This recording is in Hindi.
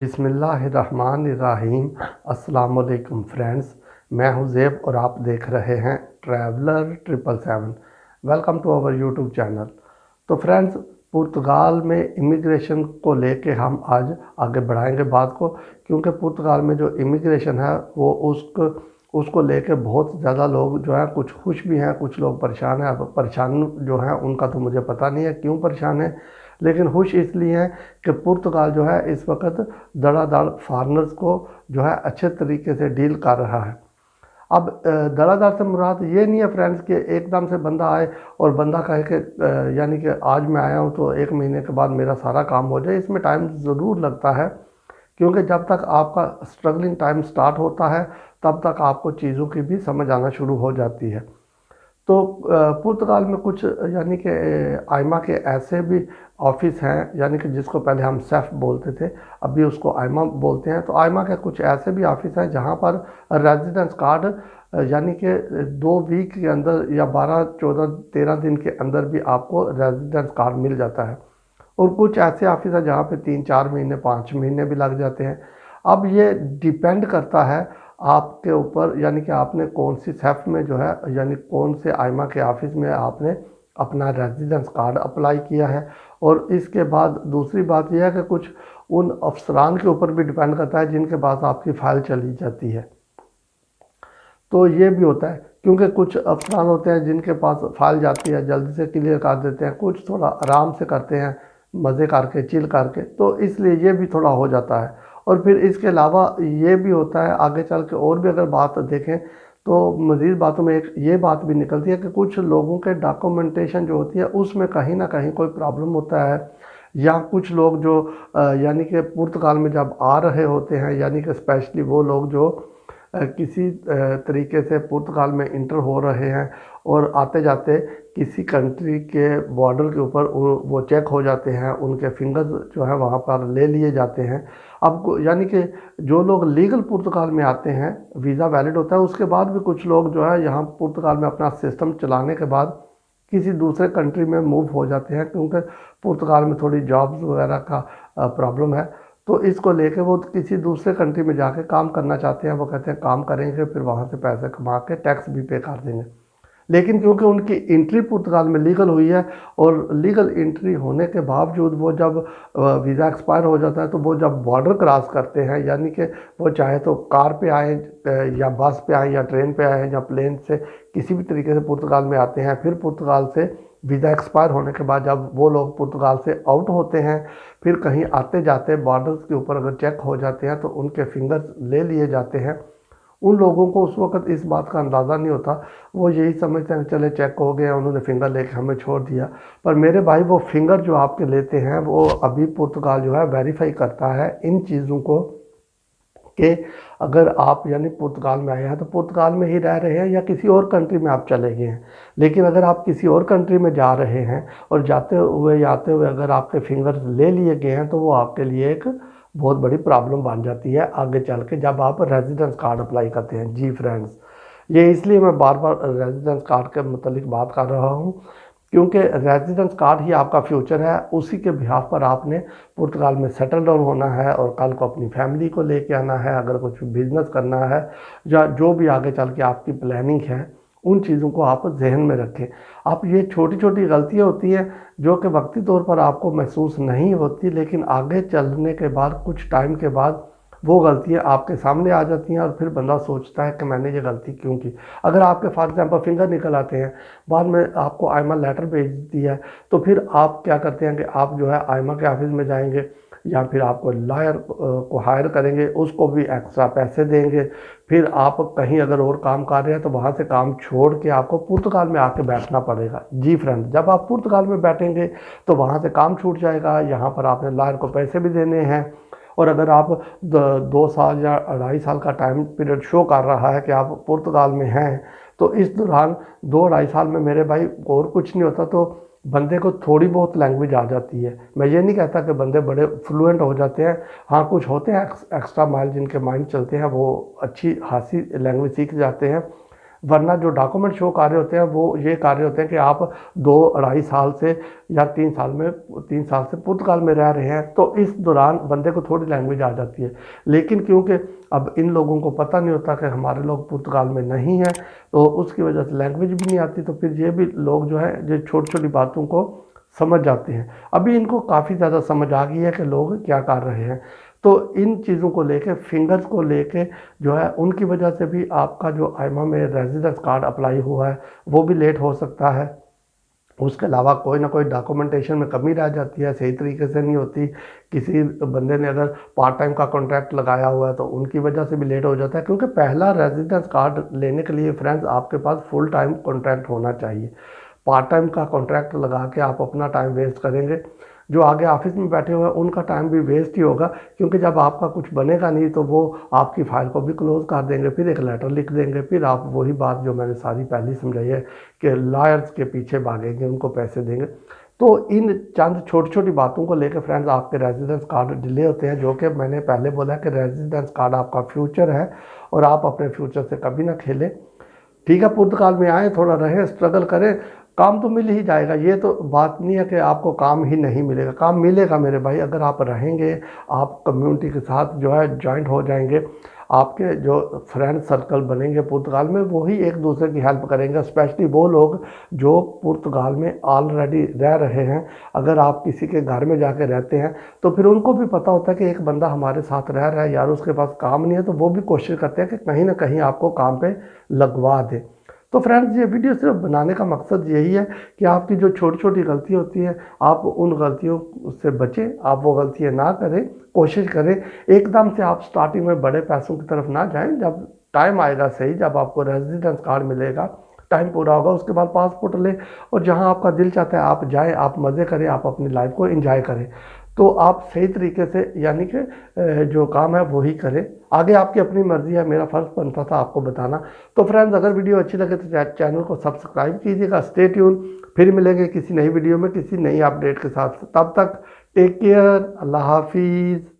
बिस्मिल्लाहिर्रहमानिर्रहीम। अस्सलाम वालेकुम फ्रेंड्स, मैं हूं ज़ेब और आप देख रहे हैं traveller 777। Welcome to our YouTube channel. तो फ्रेंड्स, पुर्तगाल में इमिग्रेशन को लेके हम आज आगे बढ़ाएंगे बात को, क्योंकि पुर्तगाल में जो इमिग्रेशन है वो उसको लेके बहुत ज़्यादा लोग जो है कुछ खुश भी हैं, कुछ लोग परेशान हैं। अब परेशान जो है उनका तो मुझे पता नहीं है क्यों परेशान है, लेकिन खुश इसलिए हैं कि पुर्तगाल जो है इस वक्त धड़ाधड़ फॉरनर्स को जो है अच्छे तरीके से डील कर रहा है। अब धड़ाधड़ से मुराद ये नहीं है फ्रेंड्स कि एकदम से बंदा आए और बंदा कहे कि यानी कि आज मैं आया हूँ तो एक महीने के बाद मेरा सारा काम हो जाए। इसमें टाइम ज़रूर लगता है, क्योंकि जब तक आपका स्ट्रगलिंग टाइम स्टार्ट होता है तब तक आपको चीज़ों की भी समझ आना शुरू हो जाती है। तो पुर्तगाल में कुछ यानी कि आइमा के ऐसे भी ऑफिस हैं, यानी कि जिसको पहले हम सेफ बोलते थे, अभी उसको आइमा बोलते हैं। तो आइमा के कुछ ऐसे भी ऑफिस हैं जहां पर रेजिडेंस कार्ड यानी कि 2 वीक के अंदर या 12, 14, 13 दिन के अंदर भी आपको रेजिडेंस कार्ड मिल जाता है। और कुछ ऐसे ऑफिस हैं जहाँ पे 3-4 महीने 5 महीने भी लग जाते हैं। अब ये डिपेंड करता है आपके ऊपर, यानी कि आपने कौन सी सेफ में जो है यानी कौन से आइमा के ऑफिस में आपने अपना रेजिडेंस कार्ड अप्लाई किया है। और इसके बाद दूसरी बात यह है कि कुछ उन अफसरान के ऊपर भी डिपेंड करता है जिनके पास आपकी फ़ाइल चली जाती है। तो ये भी होता है, क्योंकि कुछ अफसरान होते हैं जिनके पास फाइल जाती है जल्दी से क्लियर कर देते हैं, कुछ थोड़ा आराम से करते हैं, मज़े करके चिल करके, तो इसलिए ये भी थोड़ा हो जाता है। और फिर इसके अलावा ये भी होता है आगे चल के, और भी अगर बात देखें तो मज़ीद बातों में एक ये बात भी निकलती है कि कुछ लोगों के डॉक्यूमेंटेशन जो होती है उसमें कहीं ना कहीं कोई प्रॉब्लम होता है। या कुछ लोग जो यानी कि पुर्तगाल में जब आ रहे होते हैं, यानी कि स्पेशली वो लोग जो किसी तरीके से पुर्तगाल में इंटर हो रहे हैं और आते जाते किसी कंट्री के बॉर्डर के ऊपर वो चेक हो जाते हैं, उनके फिंगर्स जो है वहाँ पर ले लिए जाते हैं। अब यानी कि जो लोग लीगल पुर्तगाल में आते हैं, वीज़ा वैलिड होता है, उसके बाद भी कुछ लोग जो है यहाँ पुर्तगाल में अपना सिस्टम चलाने के बाद किसी दूसरे कंट्री में मूव हो जाते हैं, क्योंकि पुर्तगाल में थोड़ी जॉब्स वगैरह का प्रॉब्लम है। तो इसको लेके वो किसी दूसरे कंट्री में जाके काम करना चाहते हैं। वो कहते हैं काम करेंगे, फिर वहाँ से पैसे कमा के टैक्स भी पे कर देंगे। लेकिन क्योंकि उनकी एंट्री पुर्तगाल में लीगल हुई है, और लीगल एंट्री होने के बावजूद वो जब वीज़ा एक्सपायर हो जाता है तो वो जब बॉर्डर क्रॉस करते हैं, यानी कि वो चाहे तो कार पे आए या बस पे आए या ट्रेन पे आए या प्लेन से किसी भी तरीके से पुर्तगाल में आते हैं, फिर पुर्तगाल से वीज़ा एक्सपायर होने के बाद जब वो लोग पुर्तगाल से आउट होते हैं, फिर कहीं आते जाते बॉर्डर्स के ऊपर अगर चेक हो जाते हैं तो उनके फिंगर्स ले लिए जाते हैं। उन लोगों को उस वक्त इस बात का अंदाज़ा नहीं होता, वो यही समझते हैं चले चेक हो गया, उन्होंने फिंगर लेके हमें छोड़ दिया। पर मेरे भाई, वो फिंगर जो आपके लेते हैं वो अभी पुर्तगाल जो है वेरीफाई करता है इन चीज़ों को, कि अगर आप यानी पुर्तगाल में आए हैं तो पुर्तगाल में ही रह रहे हैं या किसी और कंट्री में आप चले गए हैं। लेकिन अगर आप किसी और कंट्री में जा रहे हैं और जाते हुए या आते हुए अगर आपके फिंगर्स ले लिए गए हैं तो वो आपके लिए एक बहुत बड़ी प्रॉब्लम बन जाती है आगे चल के, जब आप रेजिडेंस कार्ड अप्लाई करते हैं। जी फ्रेंड्स, ये इसलिए मैं बार बार रेजिडेंस कार्ड के मतलब बात कर रहा हूँ, क्योंकि रेजिडेंस कार्ड ही आपका फ्यूचर है। उसी के बिहाफ पर आपने पुर्तगाल में सेटल डाउन होना है और कल को अपनी फैमिली को लेके आना है, अगर कुछ बिजनेस करना है या जो भी आगे चल के आपकी प्लानिंग है, उन चीज़ों को आप जहन में रखें। आप ये छोटी छोटी गलतियाँ होती हैं जो कि वक्ती तौर पर आपको महसूस नहीं होती, लेकिन आगे चलने के बाद कुछ टाइम के बाद वो गलतियाँ आपके सामने आ जाती हैं और फिर बंदा सोचता है कि मैंने ये गलती क्यों की। अगर आपके फॉर एग्जांपल फिंगर निकल आते हैं, बाद में आपको आइमा लेटर भेज दिया है, तो फिर आप क्या करते हैं कि आप जो है आइमा के ऑफिस में जाएंगे या फिर आपको लॉयर को हायर करेंगे, उसको भी एक्स्ट्रा पैसे देंगे। फिर आप कहीं अगर और काम कर रहे हैं तो वहाँ से काम छोड़ के आपको पुर्तगाल में आके बैठना पड़ेगा। जी फ्रेंड, जब आप पुर्तगाल में बैठेंगे तो वहाँ से काम छूट जाएगा, यहाँ पर आपने लॉयर को पैसे भी देने हैं। और अगर आप 2 साल या 2.5 साल का टाइम पीरियड शो कर रहा है कि आप पुर्तगाल में हैं, तो इस दौरान 2-2.5 साल में मेरे भाई और कुछ नहीं होता, तो बंदे को थोड़ी बहुत लैंग्वेज आ जाती है। मैं ये नहीं कहता कि बंदे बड़े फ्लुएंट हो जाते हैं, हाँ कुछ होते हैं एक्स्ट्रा माइल जिनके माइंड चलते हैं, वो अच्छी खासी लैंग्वेज सीख जाते हैं। वरना जो डॉक्यूमेंट शो कर रहे होते हैं वो ये कर रहे होते हैं कि आप 2-2.5 साल से या 3 साल से पुर्तगाल में रह रहे हैं, तो इस दौरान बंदे को थोड़ी लैंग्वेज आ जाती है। लेकिन क्योंकि अब इन लोगों को पता नहीं होता कि हमारे लोग पुर्तगाल में नहीं हैं, तो उसकी वजह से लैंग्वेज भी नहीं आती, तो फिर ये भी लोग जो है जो छोटी छोटी बातों को समझ जाते हैं। अभी इनको काफ़ी ज़्यादा समझ आ गई है कि लोग क्या कर रहे हैं। तो इन चीज़ों को लेके, फिंगर्स को लेके जो है, उनकी वजह से भी आपका जो आईमा में रेजिडेंस कार्ड अप्लाई हुआ है वो भी लेट हो सकता है। उसके अलावा कोई ना कोई डॉक्यूमेंटेशन में कमी रह जाती है, सही तरीके से नहीं होती। किसी बंदे ने अगर पार्ट टाइम का कॉन्ट्रैक्ट लगाया हुआ है तो उनकी वजह से भी लेट हो जाता है, क्योंकि पहला रेजिडेंस कार्ड लेने के लिए फ्रेंड्स आपके पास फुल टाइम कॉन्ट्रैक्ट होना चाहिए। पार्ट टाइम का कॉन्ट्रैक्ट लगा के आप अपना टाइम वेस्ट करेंगे, जो आगे ऑफिस में बैठे हुए हैं उनका टाइम भी वेस्ट ही होगा, क्योंकि जब आपका कुछ बनेगा नहीं तो वो आपकी फ़ाइल को भी क्लोज़ कर देंगे, फिर एक लेटर लिख देंगे, फिर आप वही बात जो मैंने सारी पहले समझाई है कि लॉयर्स के पीछे भागेंगे, उनको पैसे देंगे। तो इन चंद छोटी छोटी बातों को लेकर फ्रेंड्स आपके रेजिडेंस कार्ड डिले होते हैं, जो कि मैंने पहले बोला कि रेजिडेंस कार्ड आपका फ्यूचर है और आप अपने फ्यूचर से कभी ना खेलें। ठीक है, पुर्तगाल में आए, थोड़ा रहें, स्ट्रगल करें, काम तो मिल ही जाएगा। ये तो बात नहीं है कि आपको काम ही नहीं मिलेगा, काम मिलेगा मेरे भाई। अगर आप रहेंगे, आप कम्युनिटी के साथ जो है जॉइंट हो जाएंगे, आपके जो फ्रेंड सर्कल बनेंगे पुर्तगाल में, वही एक दूसरे की हेल्प करेंगे। स्पेशली वो लोग जो पुर्तगाल में ऑलरेडी रह रहे हैं। अगर आप किसी के घर में जाके रहते हैं तो फिर उनको भी पता होता है कि एक बंदा हमारे साथ रह रहा है यार, उसके पास काम नहीं है, तो वो भी कोशिश करते हैं कि कहीं ना कहीं आपको काम पे लगवा दे। तो फ्रेंड्स, ये वीडियो सिर्फ बनाने का मकसद यही है कि आपकी जो छोटी छोटी गलती होती है, आप उन गलतियों से बचें, आप वो गलतियाँ ना करें, कोशिश करें। एकदम से आप स्टार्टिंग में बड़े पैसों की तरफ ना जाएं। जब टाइम आएगा सही, जब आपको रेजिडेंस कार्ड मिलेगा, टाइम पूरा होगा, उसके बाद पासपोर्ट लें और जहां आपका दिल चाहता है आप जाएं, आप मज़े करें, आप अपनी लाइफ को एंजॉय करें। तो आप सही तरीके से, यानी कि जो काम है वही करें। आगे आपकी अपनी मर्जी है, मेरा फ़र्ज़ बनता था आपको बताना। तो फ्रेंड्स, अगर वीडियो अच्छी लगे तो चैनल को सब्सक्राइब कीजिएगा। स्टे ट्यून, फिर मिलेंगे किसी नई वीडियो में किसी नई अपडेट के साथ। तब तक टेक केयर, अल्लाह हाफिज़।